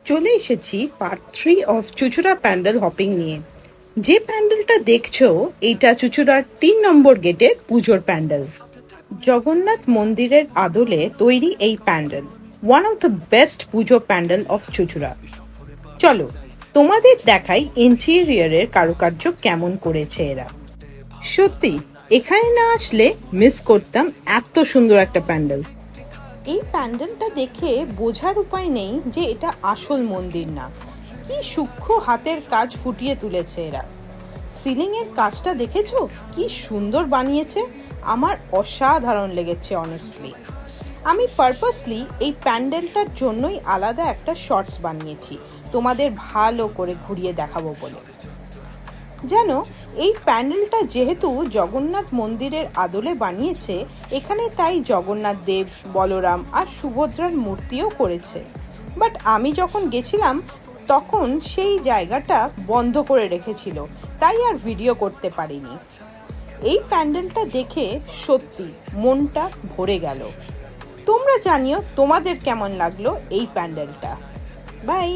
চলে এসেছি part 3 of Chuchura pandal hopping নিয়ে। যে প্যান্ডেলটা দেখছো এইটা চুচুড়ার 3 নম্বর গেটের পুজোর প্যান্ডেল। জগন্নাথ মন্দিরের আদলে তৈরি এই pandal one of the best Puja pandal of Chuchura. চলো তোমাদের দেখাই ইন্টেরিয়রের কারুকার্য কেমন করেছে এরা। সত্যি এখানে না আসলে মিস করতাম এত সুন্দর একটা প্যান্ডেল। এই প্যান্ডেলটা দেখে বোঝার উপায় নেই যে এটা আসল মন্দির না। কি সূক্ষ্ম হাতের কাজ ফুটিয়ে তুলেছে এরা। সিলিং এর কাজটা দেখেছো কি সুন্দর বানিয়েছে, আমার অসাধারণ লেগেছে অনেস্টলি। আমি পারপাসলি এই প্যান্ডেলটার জন্যই আলাদা একটা শর্টস বানিয়েছি তোমাদের ভালো করে ঘুরিয়ে দেখাবো বলে। জানো, এই প্যান্ডেলটা যেহেতু জগন্নাথ মন্দিরের আদলে বানিয়েছে, এখানে তাই জগন্নাথ দেব, বলরাম আর সুভদ্রার মূর্তিও করেছে। বাট আমি যখন গেছিলাম তখন সেই জায়গাটা বন্ধ করে রেখেছিল, তাই আর ভিডিও করতে পারিনি। এই প্যান্ডেলটা দেখে সত্যি মনটা ভরে গেল। তোমরা জানিও তোমাদের কেমন লাগলো এই প্যান্ডেলটা। বাই।